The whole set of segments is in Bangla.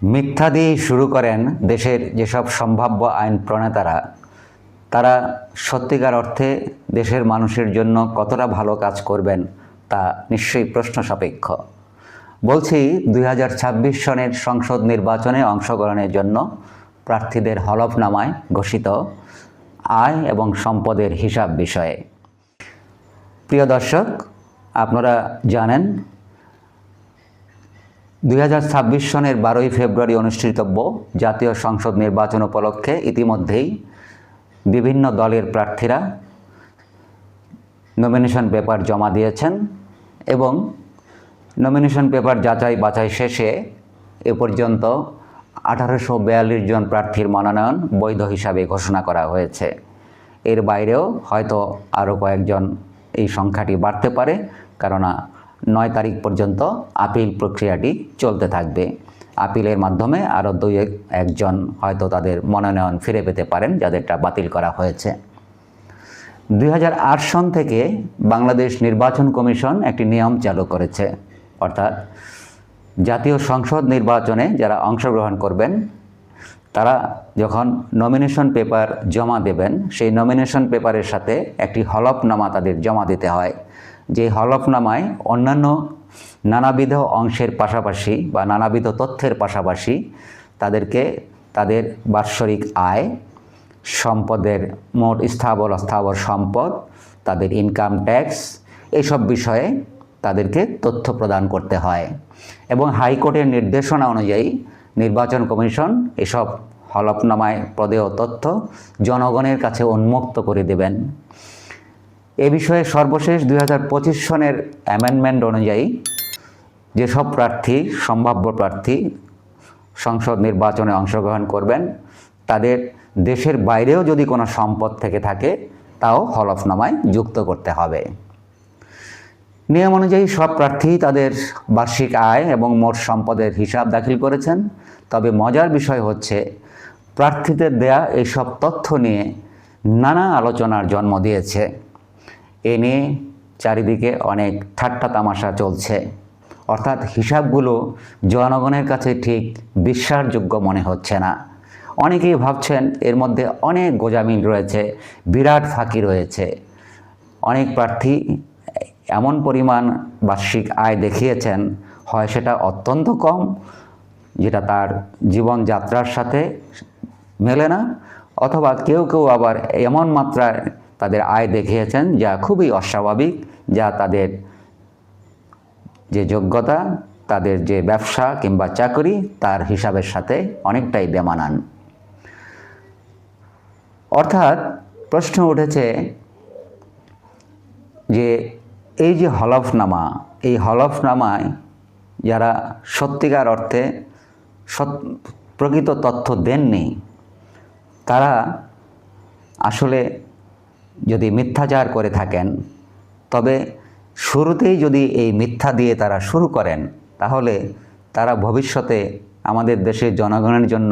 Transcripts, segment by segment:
মিথ্যা দিয়েই শুরু করেন দেশের যেসব সম্ভাব্য আইন প্রণেতারা, তারা সত্যিকার অর্থে দেশের মানুষের জন্য কতটা ভালো কাজ করবেন তা নিশ্চয়ই প্রশ্ন সাপেক্ষ। বলছি 2026 সনের সংসদ নির্বাচনে অংশগ্রহণের জন্য প্রার্থীদের হলফনামায় ঘোষিত আয় এবং সম্পদের হিসাব বিষয়ে। প্রিয় দর্শক, আপনারা জানেন 2026 সনের 12ই ফেব্রুয়ারি অনুষ্ঠিতব্য জাতীয় সংসদ নির্বাচন উপলক্ষে ইতিমধ্যেই বিভিন্ন দলের প্রার্থীরা নমিনেশন পেপার জমা দিয়েছেন এবং নমিনেশন পেপার যাচাই বাছাই শেষে এ পর্যন্ত 1842 জন প্রার্থীর মনোনয়ন বৈধ হিসাবে ঘোষণা করা হয়েছে। এর বাইরেও হয়তো আরও কয়েকজন এই সংখ্যাটি বাড়তে পারে, কেননা 9 তারিখ পর্যন্ত আপিল প্রক্রিয়াটি চলতে থাকবে। আপিলের মাধ্যমে আরও একজন হয়তো তাদের মনোনয়ন ফিরে পেতে পারেন যাদেরটা বাতিল করা হয়েছে। 2008 সন থেকে বাংলাদেশ নির্বাচন কমিশন একটি নিয়ম চালু করেছে, অর্থাৎ জাতীয় সংসদ নির্বাচনে যারা অংশগ্রহণ করবেন তারা যখন নমিনেশন পেপার জমা দেবেন, সেই নমিনেশন পেপারের সাথে একটি হলফনামা তাদের জমা দিতে হয়। যে হলফনামায় অন্যান্য নানাবিধ অংশের পাশাপাশি বা নানাবিধ তথ্যের পাশাপাশি তাদেরকে তাদের বাৎসরিক আয়, সম্পদের মোট স্থাবর অস্থাবর সম্পদ, তাদের ইনকাম ট্যাক্স, এইসব বিষয়ে তাদেরকে তথ্য প্রদান করতে হয় এবং হাইকোর্টের নির্দেশনা অনুযায়ী নির্বাচন কমিশন এসব হলফনামায় প্রদেয় তথ্য জনগণের কাছে উন্মুক্ত করে দেবেন। এ বিষয়ে সর্বশেষ 2025 সনের অ্যামেন্ডমেন্ট অনুযায়ী যেসব প্রার্থী, সম্ভাব্য প্রার্থী সংসদ নির্বাচনে অংশগ্রহণ করবেন তাদের দেশের বাইরেও যদি কোনো সম্পদ থেকে থাকে তাও হলফনামায় যুক্ত করতে হবে। নিয়ম অনুযায়ী সব প্রার্থী তাদের বার্ষিক আয় এবং মোট সম্পদের হিসাব দাখিল করেছেন। তবে মজার বিষয় হচ্ছে প্রার্থীদের দেয়া এইসব তথ্য নিয়ে নানা আলোচনার জন্ম দিয়েছে। এ নিয়ে চারিদিকে অনেক ঠাট্টা তামাশা চলছে, অর্থাৎ হিসাবগুলো জনগণের কাছে ঠিক বিশ্বাসযোগ্য মনে হচ্ছে না। অনেকেই ভাবছেন এর মধ্যে অনেক গোঁজামিল রয়েছে, বিরাট ফাঁকি রয়েছে। অনেক প্রার্থী এমন পরিমাণ বার্ষিক আয় দেখিয়েছেন, হয় সেটা অত্যন্ত কম, যেটা তার জীবনযাত্রার সাথে মেলে না, অথবা কেউ কেউ আবার এমন মাত্রায় তাদের আয় দেখিয়েছেন যা খুবই অস্বাভাবিক, যা তাদের যে যোগ্যতা, তাদের যে ব্যবসা কিংবা চাকরি তার হিসাবের সাথে অনেকটাই বেমানান। অর্থাৎ প্রশ্ন উঠেছে যে এই যে হলফনামা, এই হলফনামায় যারা সত্যিকার অর্থে প্রকৃত তথ্য দেননি তারা আসলে যদি মিথ্যাচার করে থাকেন, তবে শুরুতেই যদি এই মিথ্যা দিয়ে তারা শুরু করেন তাহলে তারা ভবিষ্যতে আমাদের দেশের জনগণের জন্য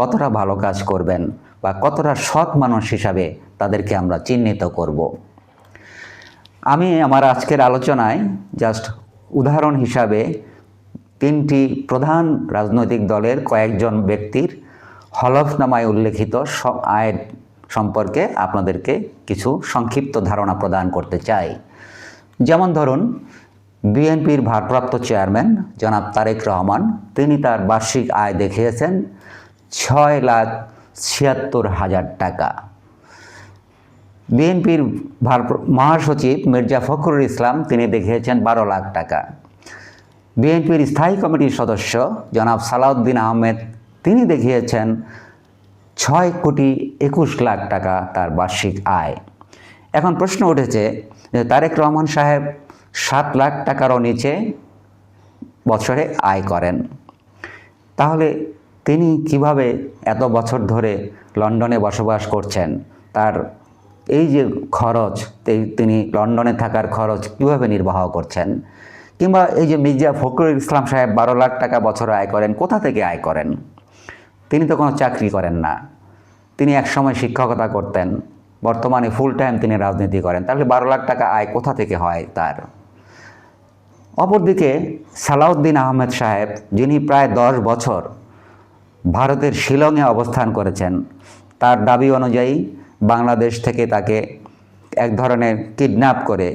কতটা ভালো কাজ করবেন বা কতটা সৎ মানুষ হিসাবে তাদেরকে আমরা চিহ্নিত করব। আমি আমার আজকের আলোচনায় জাস্ট উদাহরণ হিসাবে 3টি প্রধান রাজনৈতিক দলের কয়েকজন ব্যক্তির হলফনামায় উল্লেখিত আয়ের সম্পর্কে আপনাদেরকে কিছু সংক্ষিপ্ত ধারণা প্রদান করতে চাই। যেমন ধরুন, বিএনপির ভারপ্রাপ্ত চেয়ারম্যান জনাব তারেক রহমান, তিনি তার বার্ষিক আয় দেখিয়েছেন 6,76,000 টাকা। বিএনপির মহাসচিব মির্জা ফখরুল ইসলাম, তিনি দেখিয়েছেন 12 লাখ টাকা। বিএনপির স্থায়ী কমিটির সদস্য জনাব সালাউদ্দিন আহমেদ, তিনি দেখিয়েছেন 6,21,00,000 টাকা তার বার্ষিক আয়। এখন প্রশ্ন উঠেছে যে তারেক রহমান সাহেব 7 লাখ টাকারও নিচে বছরে আয় করেন, তাহলে তিনি কিভাবে এত বছর ধরে লন্ডনে বসবাস করছেন? তার এই যে খরচ, তিনি লন্ডনে থাকার খরচ কিভাবে নির্বাহ করছেন? কিংবা এই যে মির্জা ফখরুল ইসলাম সাহেব 12 লাখ টাকা বছরে আয় করেন, কোথা থেকে আয় করেন? তিনি তো কোনো চাকরি করেন না, তিনি একসময় শিক্ষকতা করতেন, বর্তমানে ফুল টাইম তিনি রাজনীতি করেন, তাহলে 12 লাখ টাকা আয় কোথা থেকে হয় তার? অপরদিকে সালাউদ্দিন আহমেদ সাহেব, যিনি প্রায় 10 বছর ভারতের শিলংয়ে অবস্থান করেছেন। তার দাবি অনুযায়ী বাংলাদেশ থেকে তাকে এক ধরনের কিডন্যাপ করে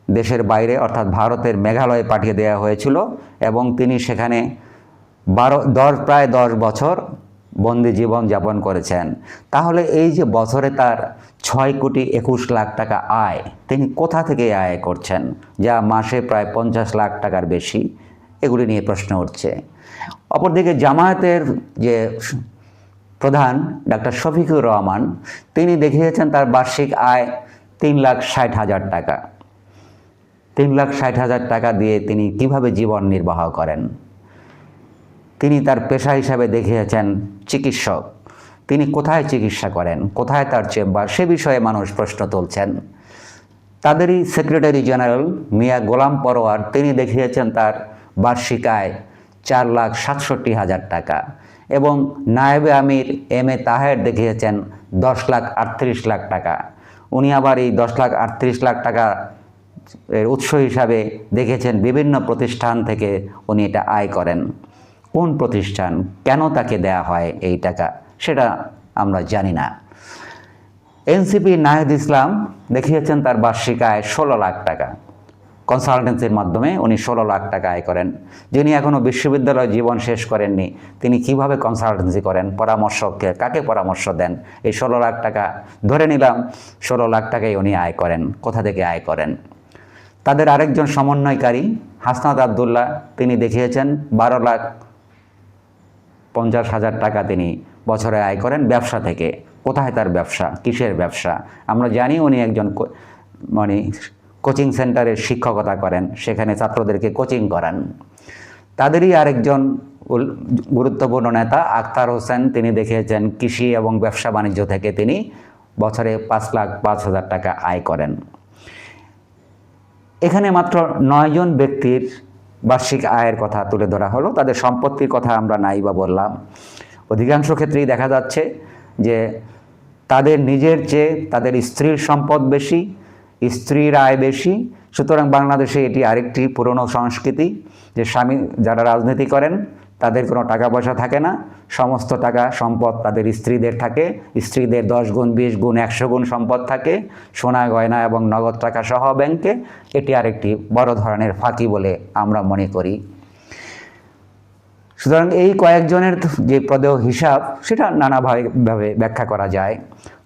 দেশের বাইরে অর্থাৎ ভারতের মেঘালয়ে পাঠিয়ে দেওয়া হয়েছিল এবং তিনি সেখানে প্রায় 10 বছর বন্দি জীবন যাপন করেছেন। তাহলে এই যে বছরে তার 6,21,00,000 টাকা আয়, তিনি কোথা থেকে আয় করছেন, যা মাসে প্রায় 50 লাখ টাকার বেশি? এগুলি নিয়ে প্রশ্ন উঠছে। অপরদিকে জামায়াতের যে প্রধান ডাক্তার শফিকুর রহমান, তিনি দেখিয়েছেন তার বার্ষিক আয় 3,60,000 টাকা। 3,60,000 টাকা দিয়ে তিনি কিভাবে জীবন নির্বাহ করেন? তিনি তার পেশা হিসাবে দেখিয়েছেন চিকিৎসক। তিনি কোথায় চিকিৎসা করেন, কোথায় তার চেম্বার, সে বিষয়ে মানুষ প্রশ্ন তুলছেন। তাদেরই সেক্রেটারি জেনারেল মিয়া গোলাম পরোয়ার, তিনি দেখিয়েছেন তার বার্ষিক আয় 4,67,000 টাকা এবং নায়েবে আমির এম.এ. তাহের দেখিয়েছেন 10,38,00,000 টাকা। উনি আবার এই 10,38,00,000 টাকা এর উৎস হিসাবে দেখেছেন বিভিন্ন প্রতিষ্ঠান থেকে উনি এটা আয় করেন। কোন প্রতিষ্ঠান, কেন তাকে দেয়া হয় এই টাকা, সেটা আমরা জানি না। এনসিপি নাহিদ ইসলাম দেখিয়েছেন তার বার্ষিক আয় 16 লাখ টাকা। কনসালটেন্সির মাধ্যমে উনি 16 লাখ টাকা আয় করেন। যিনি এখনও বিশ্ববিদ্যালয় জীবন শেষ করেননি, তিনি কিভাবে কনসালটেন্সি করেন, পরামর্শককে কাকে পরামর্শ দেন? এই 16 লাখ টাকা ধরে নিলাম, 16 লাখ টাকাই উনি আয় করেন। কোথা থেকে আয় করেন? তাদের আরেকজন সমন্বয়কারী হাসনাত আবদুল্লাহ, তিনি দেখিয়েছেন 12,50,000 টাকা তিনি বছরে আয় করেন ব্যবসা থেকে। কোথায় তার ব্যবসা, কিসের ব্যবসা? আমরা জানি উনি একজন কোচিং সেন্টারে শিক্ষকতা করেন, সেখানে ছাত্রদেরকে কোচিং করান। তাদেরই আরেকজন গুরুত্বপূর্ণ নেতা আখতার হোসেন, তিনি দেখিয়েছেন কৃষি এবং ব্যবসা বাণিজ্য থেকে তিনি বছরে 5,05,000 টাকা আয় করেন। এখানে মাত্র 9 জন ব্যক্তির বার্ষিক আয়ের কথা তুলে ধরা হলো। তাদের সম্পত্তির কথা আমরা নাই বা বললাম। অধিকাংশ ক্ষেত্রেই দেখা যাচ্ছে যে তাদের নিজের চেয়ে তাদের স্ত্রীর সম্পদ বেশি, স্ত্রীর আয় বেশি। সুতরাং বাংলাদেশে এটি আরেকটি পুরনো সংস্কৃতি যে স্বামী যারা রাজনীতি করেন তাদের কোনো টাকা পয়সা থাকে না, সমস্ত টাকা সম্পদ তাদের স্ত্রীদের থাকে। স্ত্রীদের 10 গুণ, 20 গুণ, 100 গুণ সম্পদ থাকে, সোনা গয়না এবং নগদ টাকা সহ ব্যাংকে। এটি আরেকটি বড় ধরনের ফাঁকি বলে আমরা মনে করি। সুতরাং এই কয়েকজনের যে প্রদেয় হিসাব, সেটা নানাভাবে ব্যাখ্যা করা যায়।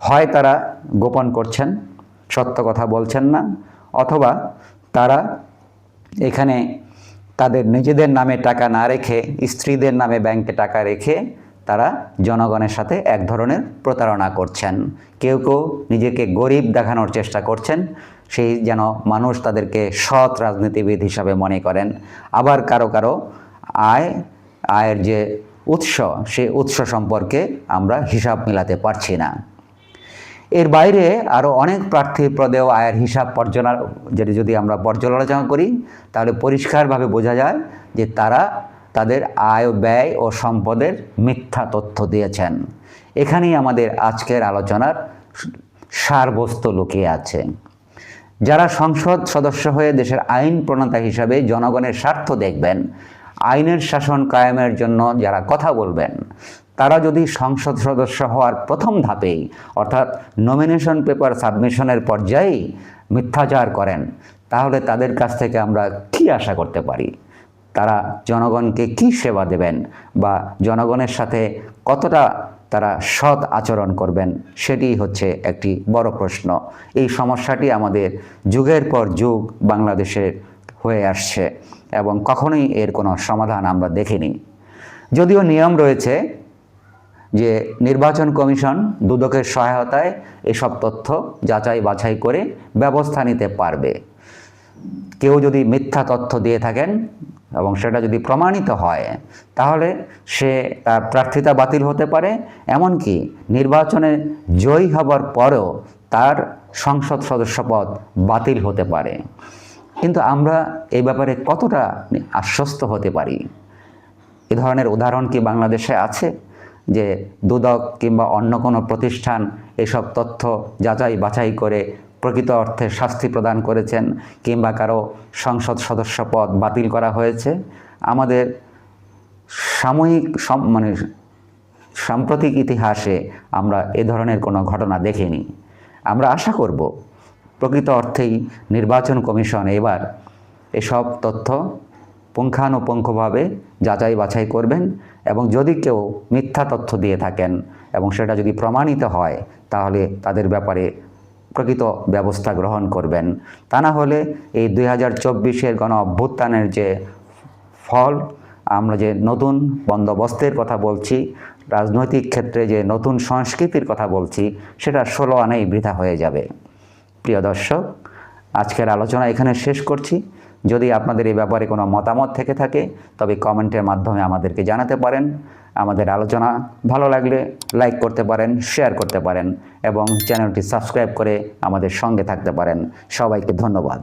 হয় তারা গোপন করছেন, সত্য কথা বলছেন না, অথবা তারা এখানে তাদের নিজেদের নামে টাকা না রেখে স্ত্রীদের নামে ব্যাংকে টাকা রেখে তারা জনগণের সাথে এক ধরনের প্রতারণা করছেন। কেউ কেউ নিজেকে গরিব দেখানোর চেষ্টা করছেন, সেই যেন মানুষ তাদেরকে সৎ রাজনীতিবিদ হিসাবে মনে করেন। আবার কারো কারো আয়ের যে উৎস, সেই উৎস সম্পর্কে আমরা হিসাব মেলাতে পারছি না। এর বাইরে আরও অনেক প্রার্থীর প্রদেয় আয়ের হিসাব যদি আমরা পর্যালোচনা করি, তাহলে পরিষ্কারভাবে বোঝা যায় যে তারা তাদের আয়, ব্যয় ও সম্পদের মিথ্যা তথ্য দিয়েছেন। এখানেই আমাদের আজকের আলোচনার সারবস্তু লুকিয়ে আছে। যারা সংসদ সদস্য হয়ে দেশের আইন প্রণেতা হিসাবে জনগণের স্বার্থ দেখবেন, আইনের শাসন কায়েমের জন্য যারা কথা বলবেন, তারা যদি সংসদ সদস্য হওয়ার প্রথম ধাপেই অর্থাৎ নমিনেশন পেপার সাবমিশনের পর্যায়েই মিথ্যাচার করেন, তাহলে তাদের কাছ থেকে আমরা কি আশা করতে পারি? তারা জনগণকে কি সেবা দেবেন বা জনগণের সাথে কতটা তারা সৎ আচরণ করবেন, সেটি হচ্ছে একটি বড় প্রশ্ন। এই সমস্যাটি আমাদের যুগের পর যুগ বাংলাদেশে হয়ে আসছে এবং কখনোই এর কোনো সমাধান আমরা দেখিনি। যদিও নিয়ম রয়েছে যে নির্বাচন কমিশন দুদকের সহায়তায় এসব তথ্য যাচাই বাছাই করে ব্যবস্থা নিতে পারবে। কেউ যদি মিথ্যা তথ্য দিয়ে থাকেন এবং সেটা যদি প্রমাণিত হয়, তাহলে সে তার প্রার্থিতা বাতিল হতে পারে, এমনকি নির্বাচনে জয়ী হবার পরেও তার সংসদ সদস্য পদ বাতিল হতে পারে। কিন্তু আমরা এই ব্যাপারে কতটা আশ্বস্ত হতে পারি? এ ধরনের উদাহরণ কি বাংলাদেশে আছে যে দুদক কিংবা অন্য কোনো প্রতিষ্ঠান এসব তথ্য যাচাই বাছাই করে প্রকৃত অর্থে শাস্তি প্রদান করেছেন কিংবা কারো সংসদ সদস্য পদ বাতিল করা হয়েছে? আমাদের সাময়িক সাম্প্রতিক ইতিহাসে আমরা এ ধরনের কোনো ঘটনা দেখিনি। আমরা আশা করব প্রকৃত অর্থেই নির্বাচন কমিশন এবার এসব তথ্য পুঙ্খানুপুঙ্খভাবে যাচাই বাছাই করবেন এবং যদি কেউ মিথ্যা তথ্য দিয়ে থাকেন এবং সেটা যদি প্রমাণিত হয় তাহলে তাদের ব্যাপারে প্রকৃত ব্যবস্থা গ্রহণ করবেন। তা না হলে এই 2024-এর গণ অভ্যুত্থানের যে ফল, আমরা যে নতুন বন্দোবস্তের কথা বলছি, রাজনৈতিক ক্ষেত্রে যে নতুন সংস্কৃতির কথা বলছি, সেটা 16 আনাই বৃথা হয়ে যাবে। প্রিয় দর্শক, আজকের আলোচনা এখানে শেষ করছি। যদি আপনাদের এই ব্যাপারে কোনো মতামত থেকে থাকে তবে কমেন্টের মাধ্যমে আমাদেরকে জানাতে পারেন। আমাদের আলোচনা ভালো লাগলে লাইক করতে পারেন, শেয়ার করতে পারেন এবং চ্যানেলটি সাবস্ক্রাইব করে আমাদের সঙ্গে থাকতে পারেন। সবাইকে ধন্যবাদ।